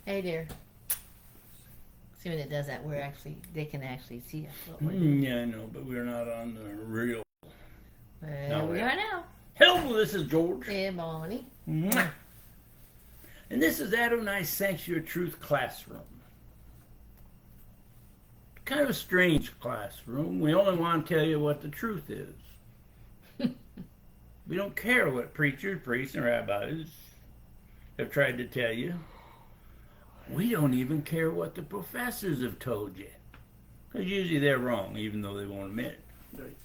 Hey there. See when it does that, they can actually see us. What we're doing. Yeah, I know, but we're not on the real. Well, we are now. Hello, this is George. Hey, Bonnie. Mwah. And this is Adonai Sanctuary Truth Classroom. Kind of a strange classroom. We only want to tell you what the truth is. We don't care what preachers, priests, and rabbis have tried to tell you. We don't even care what the professors have told you. Because usually they're wrong, even though they won't admit it.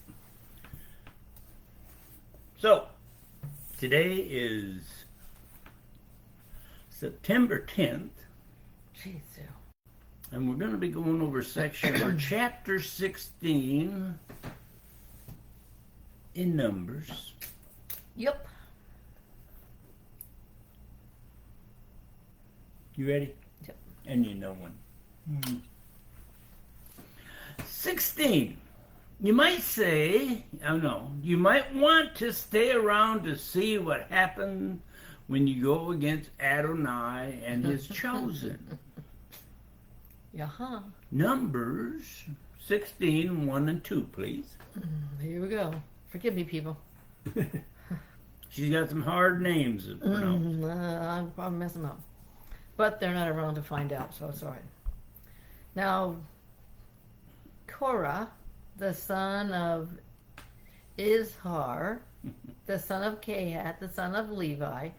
So, today is September 10th. Jeez, and we're going to be going over section or chapter 16 in Numbers. Yep. You ready? Yep. And you know when. 16. You might say, oh no, you might want to stay around to see what happened when you go against Adonai and his chosen. Yeah. Numbers 16, 1 and 2, please. Here we go. Forgive me, people. She's got some hard names to pronounce. I'll probably mess them up. But they're not around to find out, so it's all right. Now, Korah, the son of Izhar, the son of Kehat, the son of Levi,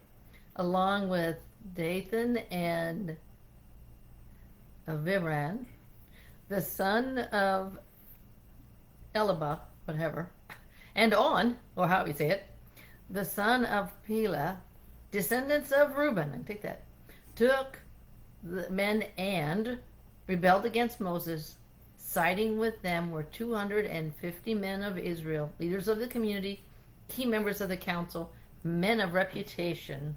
along with Dathan and Aviram, the son of Eliba, whatever, and On, or how we say it, the son of Pelah, descendants of Reuben, and take that, took the men and rebelled against Moses. Siding with them were 250 men of Israel, leaders of the community, key members of the council, men of reputation.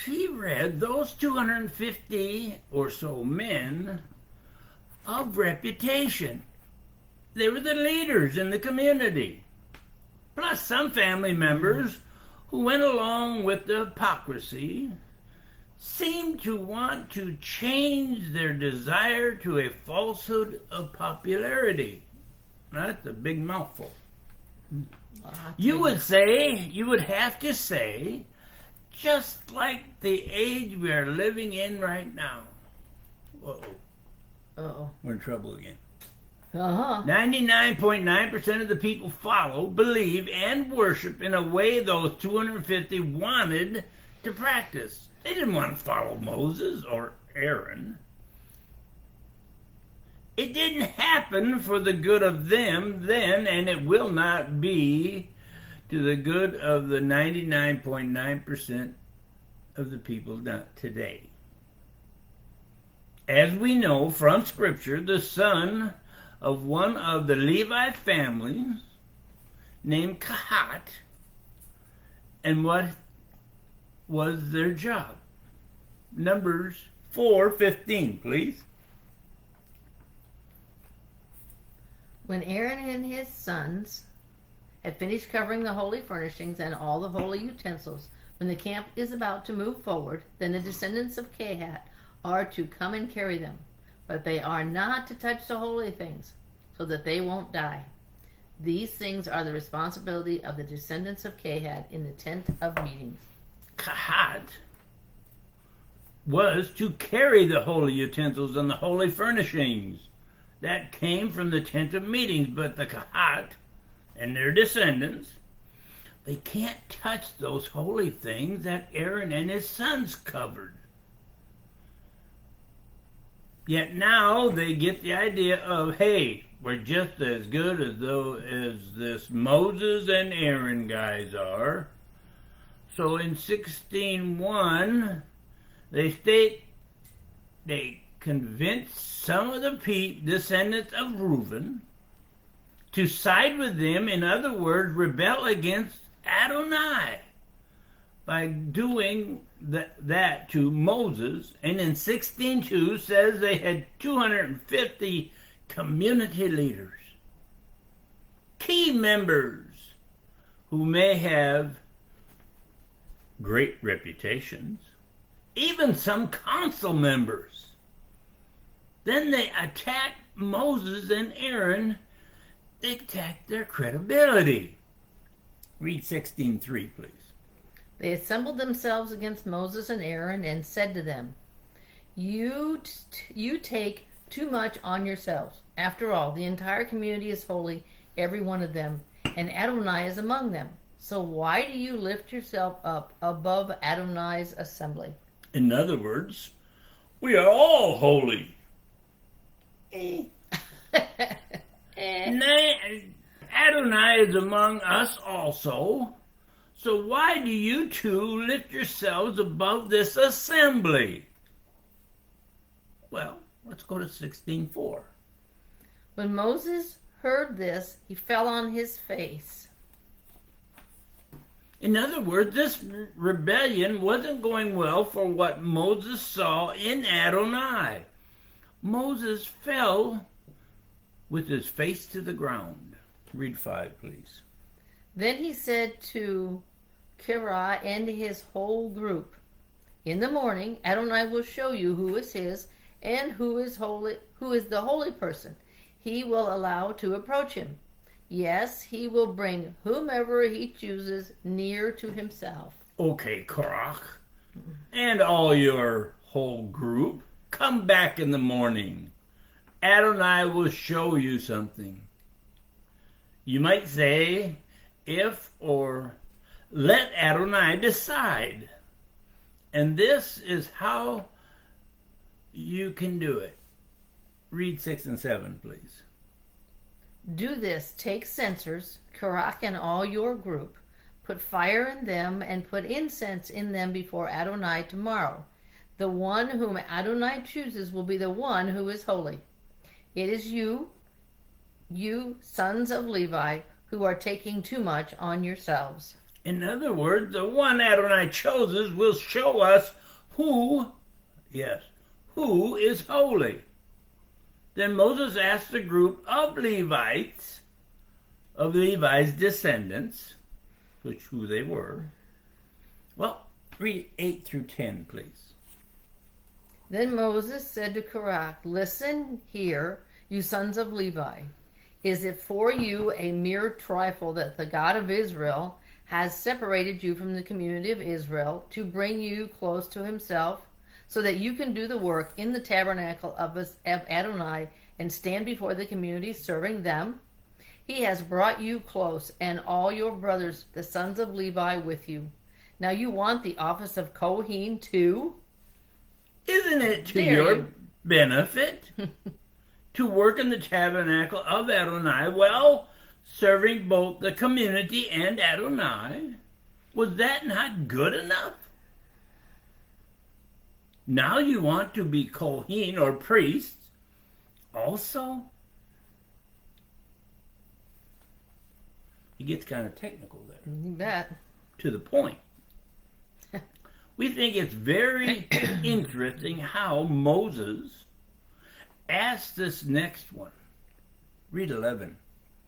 She read those 250 or so men of reputation. They were the leaders in the community. Plus some family members who went along with the hypocrisy seemed to want to change their desire to a falsehood of popularity. That's a big mouthful. You would have to say, just like the age we are living in right now. Uh-oh. We're in trouble again. 99.9% of the people follow, believe, and worship in a way those 250 wanted to practice. They didn't want to follow Moses or Aaron. It didn't happen for the good of them then, and it will not be to the good of the 99.9% of the people today. As we know from Scripture, the son of one of the Levi families named Kahat, and what was their job? Numbers 4:15, please. When Aaron and his sons had finished covering the holy furnishings and all the holy utensils, when the camp is about to move forward, then the descendants of Kehat are to come and carry them. But they are not to touch the holy things, so that they won't die. These things are the responsibility of the descendants of Kehat in the tent of meetings. Kahat was to carry the holy utensils and the holy furnishings. That came from the tent of meetings, but the Kahat and their descendants, they can't touch those holy things that Aaron and his sons covered. Yet now they get the idea of, hey, we're just as good as this Moses and Aaron guys are. So in 16:1, they convinced some of the descendants of Reuben to side with them, in other words, rebel against Adonai by doing that to Moses. And in 16:2 says they had 250 community leaders, key members who may have great reputations even some council members. Then they attacked Moses and Aaron. They attacked their credibility. Read 16:3, please. They assembled themselves against Moses and Aaron and said to them, You take too much on yourselves. After all, the entire community is holy, every one of them, and Adonai is among them. So why do you lift yourself up above Adonai's assembly? In other words, we are all holy. Adonai is among us also. So why do you two lift yourselves above this assembly? Well, let's go to 16:4. When Moses heard this, he fell on his face. In other words, this rebellion wasn't going well for what Moses saw in Adonai. Moses fell with his face to the ground. Read 5, please. Then he said to Korah and his whole group, In the morning, Adonai will show you who is his and who is the holy person he will allow to approach him. Yes, he will bring whomever he chooses near to himself. Okay, Korach, and all your whole group, come back in the morning. Adonai will show you something. You might say, if or let Adonai decide. And this is how you can do it. Read 6 and 7, please. Do this, take censers, Korach and all your group, put fire in them and put incense in them before Adonai tomorrow. The one whom Adonai chooses will be the one who is holy. It is you, sons of Levi, who are taking too much on yourselves. In other words, the one Adonai chooses will show us who is holy. Then Moses asked the group of Levi's descendants, who they were. Well, read 8 through 10, please. Then Moses said to Korach, Listen here, you sons of Levi. Is it for you a mere trifle that the God of Israel has separated you from the community of Israel to bring you close to himself, so that you can do the work in the tabernacle of Adonai and stand before the community serving them? He has brought you close, and all your brothers, the sons of Levi, with you. Now you want the office of Kohen too? Isn't it to your benefit to work in the tabernacle of Adonai, well, serving both the community and Adonai? Was that not good enough? Now you want to be Kohen or priests also? It gets kind of technical there. You bet. To the point. We think it's very interesting how Moses asked this next one. Read 11,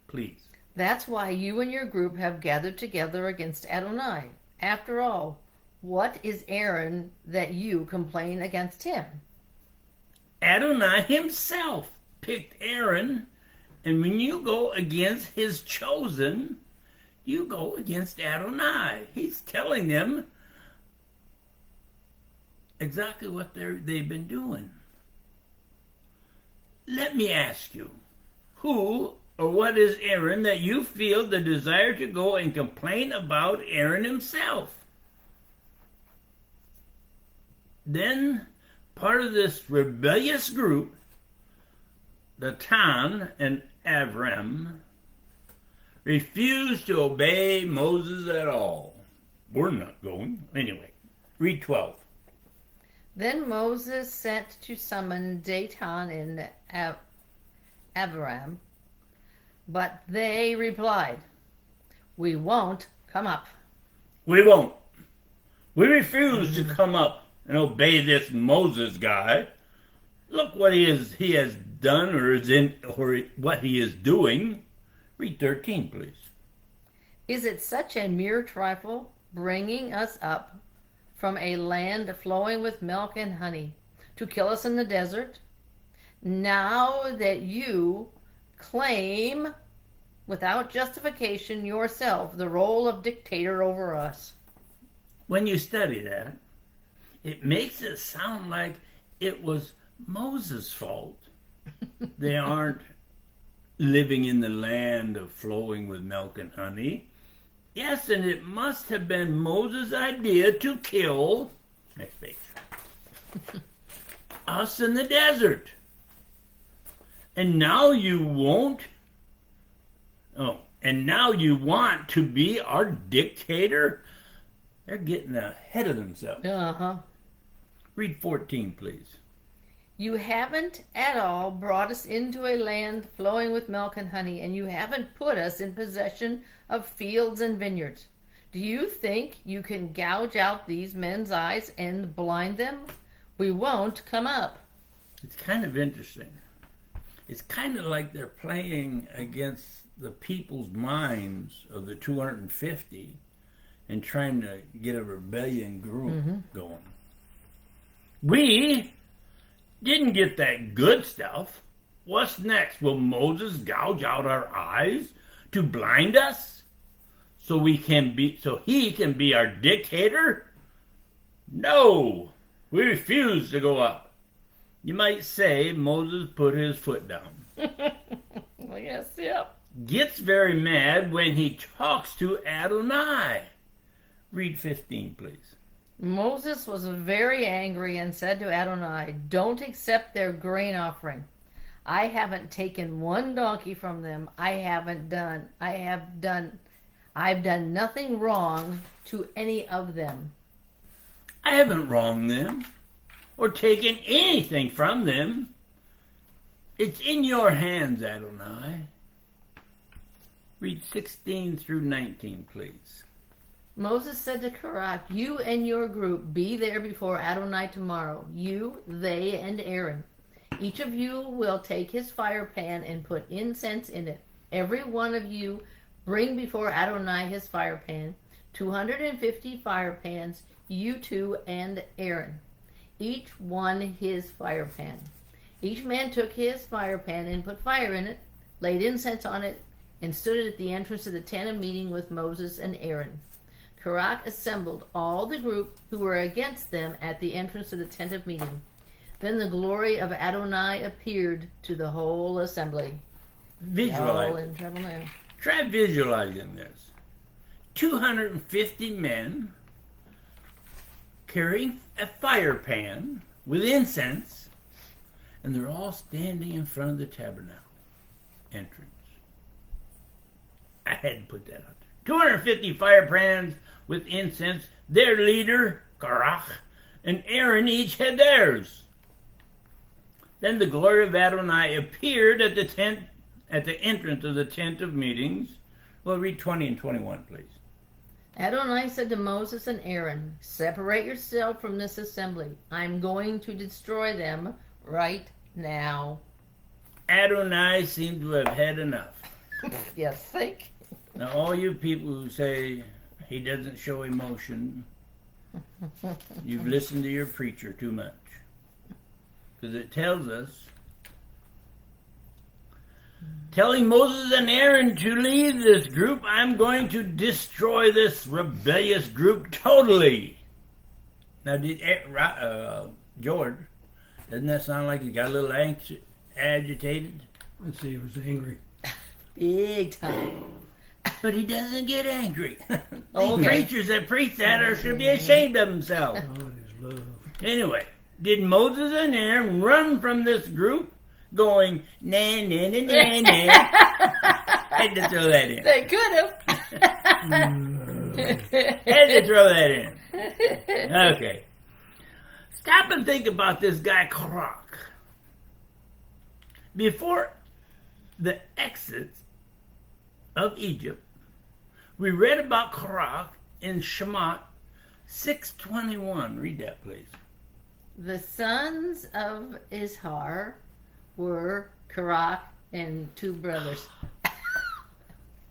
please. That's why you and your group have gathered together against Adonai. After all, what is Aaron that you complain against him? Adonai himself picked Aaron, and when you go against his chosen, you go against Adonai. He's telling them exactly what they've been doing. Let me ask you, who or what is Aaron that you feel the desire to go and complain about Aaron himself? Then part of this rebellious group, Datan and Avram, refused to obey Moses at all. We're not going. Anyway, read 12. Then Moses sent to summon Datan and Abiram, but they replied, We won't come up. We won't. We refuse to come up and obey this Moses guy. Look what he has done or what he is doing. Read 13, please. Is it such a mere trifle, bringing us up from a land flowing with milk and honey to kill us in the desert. Now that you claim without justification yourself the role of dictator over us. When you study that, it makes it sound like it was Moses' fault. They aren't living in the land of flowing with milk and honey. Yes, and it must have been Moses' idea to kill, next page, us in the desert. And now you won't? Oh, and now you want to be our dictator? They're getting ahead of themselves. Uh-huh. Read 14, please. You haven't at all brought us into a land flowing with milk and honey, and you haven't put us in possession of fields and vineyards. Do you think you can gouge out these men's eyes and blind them? We won't come up. It's kind of interesting. It's kind of like they're playing against the people's minds of the 250 and trying to get a rebellion group going. We didn't get that good stuff. What's next? Will Moses gouge out our eyes to blind us so he can be our dictator? No, we refuse to go up. You might say Moses put his foot down. Well, yes, yep. Gets very mad when he talks to Adonai. Read 15, please. Moses was very angry and said to Adonai, "Don't accept their grain offering. I haven't taken one donkey from them. I've done nothing wrong to any of them." I haven't wronged them or taken anything from them. It's in your hands, Adonai. Read 16 through 19, please. Moses said to Korah, "You and your group be there before Adonai tomorrow, you, they, and Aaron. Each of you will take his fire pan and put incense in it. Every one of you bring before Adonai his fire pan, 250 fire pans, you two and Aaron, each one his fire pan." Each man took his fire pan and put fire in it, laid incense on it, and stood at the entrance of the tent of meeting with Moses and Aaron. Korah assembled all the group who were against them at the entrance of the tent of meeting. Then the glory of Adonai appeared to the whole assembly. Visualize. All in trouble now. Try visualizing this. 250 men carrying a fire pan with incense, and they're all standing in front of the tabernacle entrance. I had to put that out there. 250 fire pans with incense. Their leader, Korah, and Aaron each had theirs. Then the glory of Adonai appeared at the entrance of the tent of meetings. Well, read 20 and 21, please. Adonai said to Moses and Aaron, "Separate yourself from this assembly. I'm going to destroy them right now." Adonai seemed to have had enough. You think? Now, all you people who say he doesn't show emotion, you've listened to your preacher too much. Because it tells us, telling Moses and Aaron to leave this group, I'm going to destroy this rebellious group totally. Now, George, doesn't that sound like he got a little agitated? Let's see, he was angry. Big time. But he doesn't get angry. Okay. These preachers that preach that should be ashamed of themselves. God is love. Anyway, did Moses and Aaron run from this group going, nah, nah, nah, nah, nah? Had to throw that in. They could have. Had to throw that in. Okay. Stop and think about this guy, Korah. Before the exit of Egypt, we read about Korah in Shemot 6:21. Read that, please. The sons of Izhar were Korah and two brothers.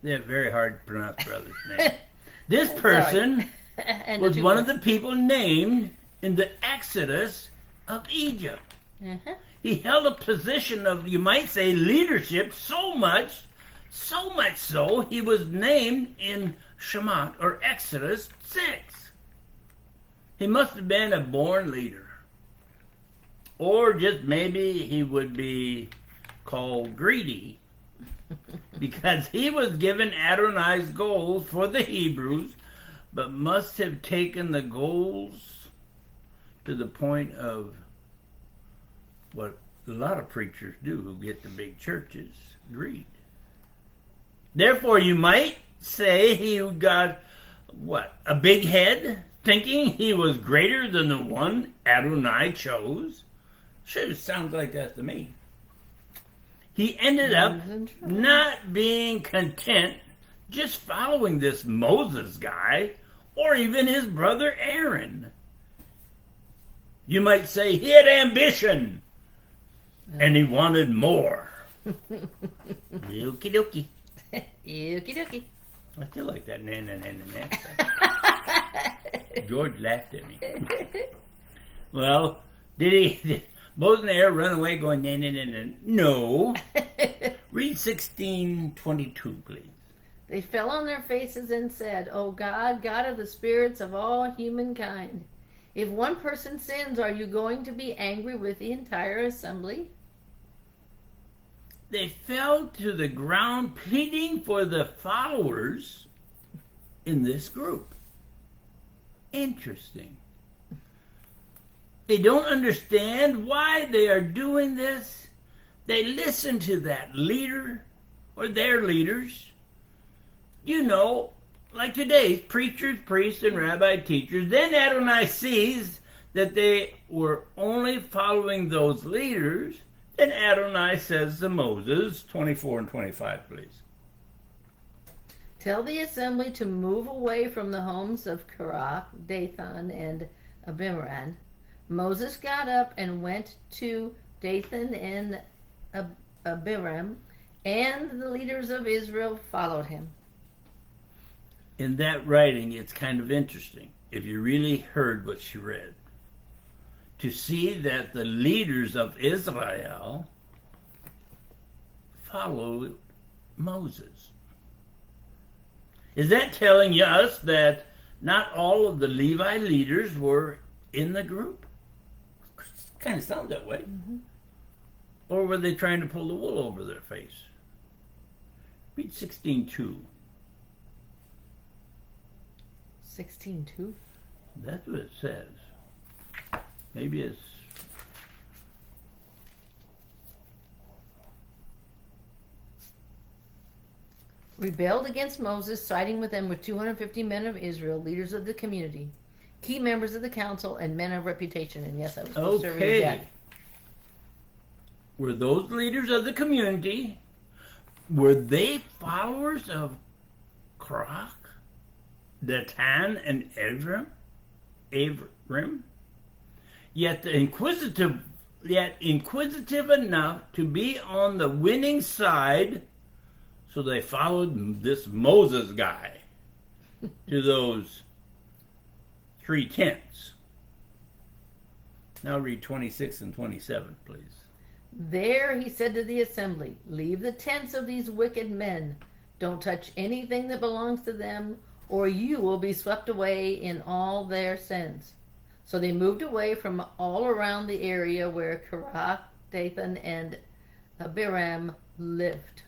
They're very hard to pronounce brothers' names. This person And was two one of boys. the people named in the Exodus of Egypt. Uh-huh. He held a position of, you might say, leadership so much so, he was named in Shemot, or Exodus 6. He must have been a born leader. Or just maybe he would be called greedy, because he was given Adonai's goals for the Hebrews, but must have taken the goals to the point of what a lot of preachers do who get the big churches, greed. Therefore, you might say he got, what, a big head, thinking he was greater than the one Adonai chose? Sure, sounds like that to me. He ended up not being content just following this Moses guy, or even his brother Aaron. You might say he had ambition, and he wanted more. Okie dokie. Okie dokie. I still like that na na na na na. George laughed at me. Well, did Moses and Aaron run away going na na na na? No. Read 16:22, please. They fell on their faces and said, O God, God of the spirits of all humankind, if one person sins, are you going to be angry with the entire assembly? They fell to the ground pleading for the followers in this group. Interesting. They don't understand why they are doing this. They listen to that leader or their leaders. You know, like today's preachers, priests, and rabbi teachers. Then Adonai sees that they were only following those leaders. Then Adonai says to Moses, 24 and 25, please. Tell the assembly to move away from the homes of Korah, Dathan, and Abiram. Moses got up and went to Dathan and Abiram, and the leaders of Israel followed him. In that writing, it's kind of interesting, if you really heard what she read, to see that the leaders of Israel followed Moses. Is that telling us that not all of the Levi leaders were in the group? Kind of sounds that way. Mm-hmm. Or were they trying to pull the wool over their face? Read 16:2. 16:2. That's what it says. Maybe it's... Rebelled against Moses, siding with them with 250 men of Israel, leaders of the community, key members of the council, and men of reputation. And yes, I was supposed to read that. Were those leaders of the community, were they followers of Korah, Dathan, and Abiram? Yet inquisitive enough to be on the winning side, so they followed this Moses guy to those 3 tents. Now read 26 and 27, please. There he said to the assembly, leave the tents of these wicked men. Don't touch anything that belongs to them, or you will be swept away in all their sins. So they moved away from all around the area where Korah, Dathan, and Abiram lived.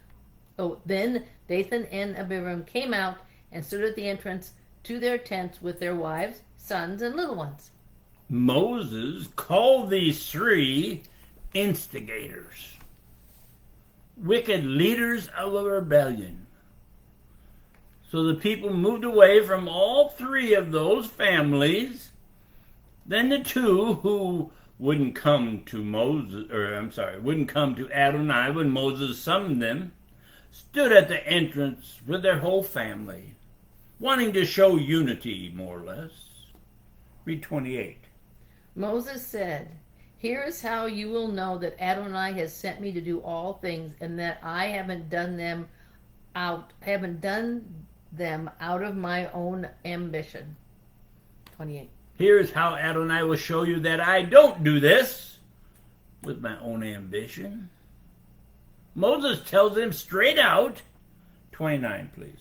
Oh, then Dathan and Abiram came out and stood at the entrance to their tents with their wives, sons, and little ones. Moses called these 3 instigators, wicked leaders of a rebellion. So the people moved away from all 3 of those families. Then the 2 who wouldn't come to Adonai when Moses summoned them, stood at the entrance with their whole family, wanting to show unity, more or less. Read 28. Moses said, here is how you will know that Adonai has sent me to do all things, and that I haven't done them out of my own ambition. 28. Here's how Adonai will show you that I don't do this with my own ambition. Moses tells him straight out, 29, please.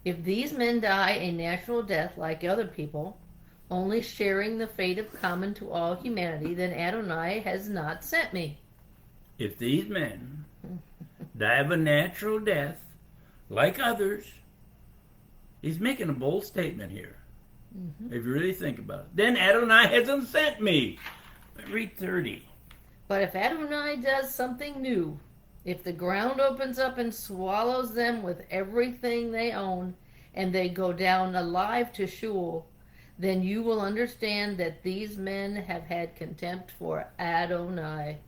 If these men die a natural death like other people, only sharing the fate of common to all humanity, then Adonai has not sent me. If these men die of a natural death like others, he's making a bold statement here. If you really think about it. Then Adonai hasn't sent me. Read 30. But if Adonai does something new, if the ground opens up and swallows them with everything they own, and they go down alive to Sheol, then you will understand that these men have had contempt for Adonai.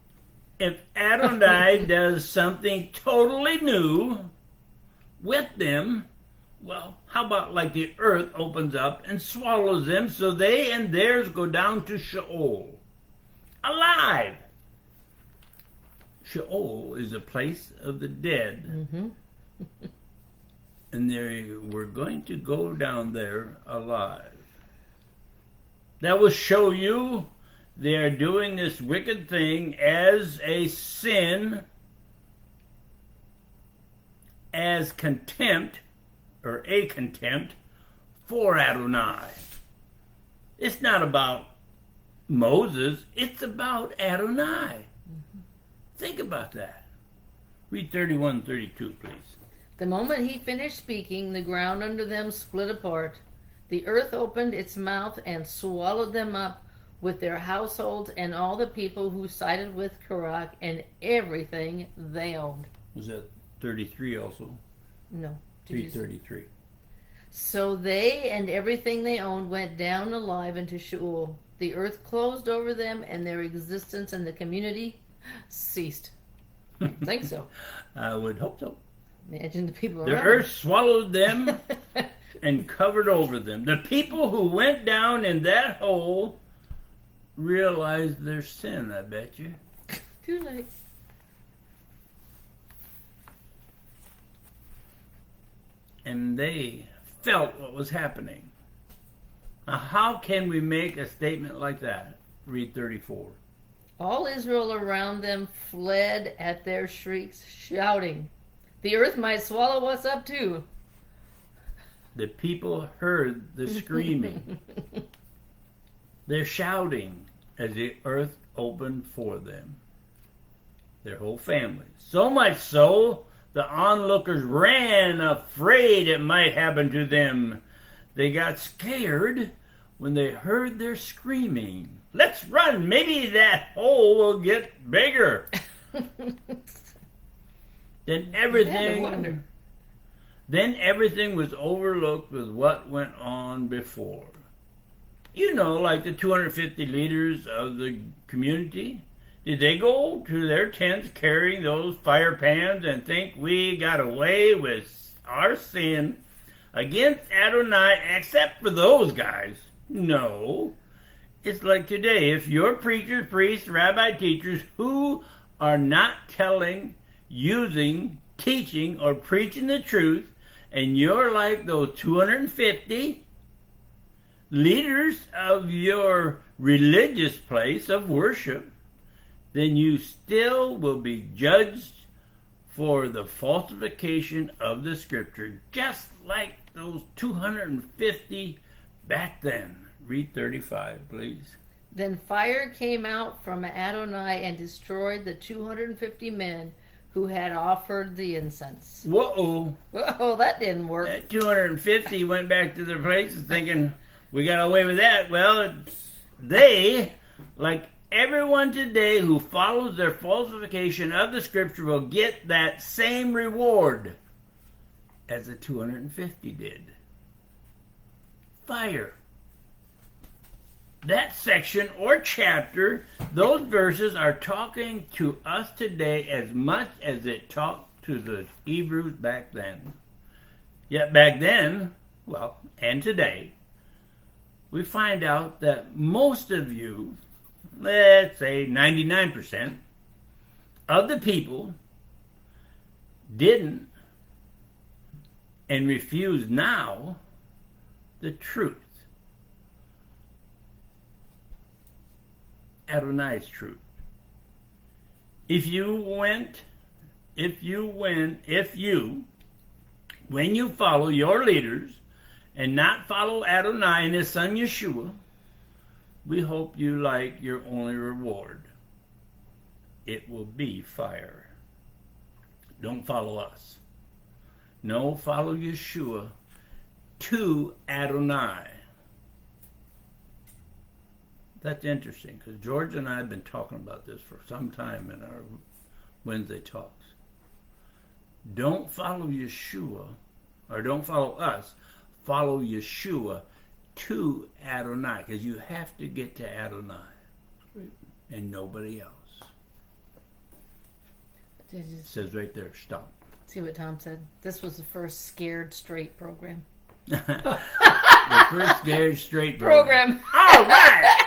If Adonai does something totally new with them, well, how about like the earth opens up and swallows them so they and theirs go down to Sheol, alive. Sheol is a place of the dead. And they were going to go down there alive. That will show you they are doing this wicked thing as a sin, as contempt, or a contempt for Adonai. It's not about Moses, it's about Adonai. Think about that. Read 31 and 32, please. The moment he finished speaking, the ground under them split apart. The earth opened its mouth and swallowed them up with their households and all the people who sided with Korach and everything they owned. Was that 33 also? No. 333. So they and everything they owned went down alive into Sheol. The earth closed over them and their existence in the community ceased. I think so. I would hope so. Imagine the people The around. earth swallowed them and covered over them. The people who went down in that hole realized their sin, I bet you. Too late. And they felt what was happening. Now, how can we make a statement like that? Read 34. All Israel around them fled at their shrieks, shouting, "The earth might swallow us up too." The people heard the screaming. They're shouting as the earth opened for them. Their whole family. So much so, the onlookers ran, afraid it might happen to them. They got scared when they heard their screaming. Let's run, maybe that hole will get bigger. Then everything was overlooked with what went on before. You know, like the 250 leaders of the community. Did they go to their tents carrying those fire pans and think we got away with our sin against Adonai except for those guys? No. It's like today, if your preachers, priests, rabbi teachers who are not telling, using, teaching, or preaching the truth, and you're like those 250 leaders of your religious place of worship, then you still will be judged for the falsification of the scripture, just like those 250 back then. Read 35, please. Then fire came out from Adonai and destroyed the 250 men who had offered the incense. Whoa. Whoa, that didn't work. That 250 went back to their places thinking, we got away with that. Well, they, like everyone today who follows their falsification of the scripture, will get that same reward as the 250 did. Fire. That section or chapter, those verses are talking to us today as much as it talked to the Hebrews back then. Yet back then, well, and today, we find out that most of you, let's say 99% of the people, didn't and refuse now the truth. Adonai's truth. If you, when you follow your leaders and not follow Adonai and his son Yeshua, we hope you like your only reward. It will be fire. Don't follow us. No, follow Yeshua to Adonai. That's interesting because George and I have been talking about this for some time in our Wednesday talks. Don't follow Yeshua, or don't follow us. Follow Yeshua to Adonai, because you have to get to Adonai and nobody else. Did you It says right there, stop. see what Tom said? This was the first scared straight program. The first Scared Straight Program. All right.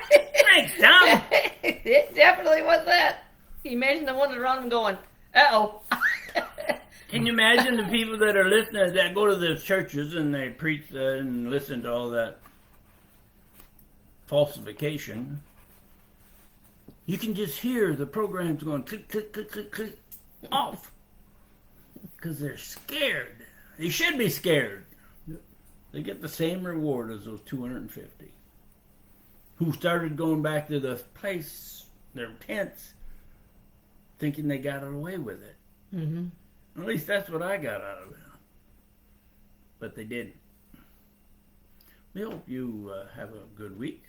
Thanks, Tom. It definitely was that. Can you imagine the ones around him going, uh-oh. Can you imagine the people that are listening, that go to the churches and they preach and listen to all that falsification? You can just hear the programs going click, click, click, click, click, off. Because they're scared. They should be scared. They get the same reward as those 250 who started going back to the place, their tents, thinking they got away with it. Mm-hmm. At least that's what I got out of it. But they didn't. We hope you have a good week.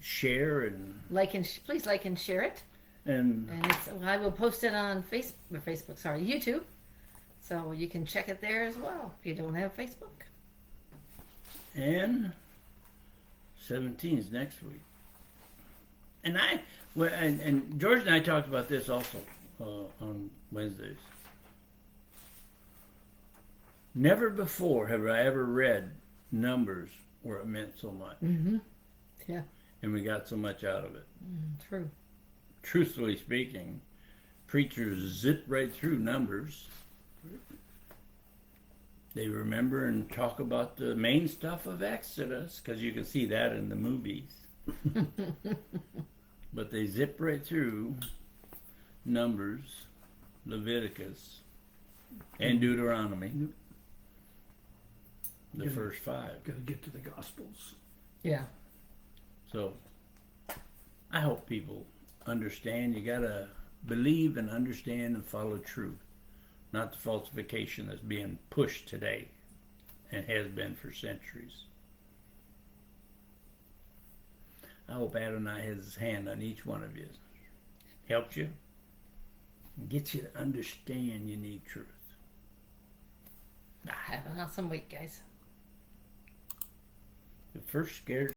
Share and Please like and share it. and I will post it on YouTube. So you can check it there as well if you don't have Facebook. and 17 is next week. And and George and I talked about this also on Wednesdays. Never before have I ever read numbers where it meant so much. Mm-hmm. Yeah. And we got so much out of it. True. Truthfully speaking, preachers zip right through numbers. They remember and talk about the main stuff of Exodus, because you can see that in the movies. But they zip right through Numbers, Leviticus, and Deuteronomy. The first 5. Got to get to the Gospels. Yeah. So I hope people understand you gotta believe and understand and follow truth, not the falsification that's being pushed today and has been for centuries. I hope Adonai has his hand on each one of you. Helps you and gets you to understand you need truth. Have an awesome week, guys. The first Scared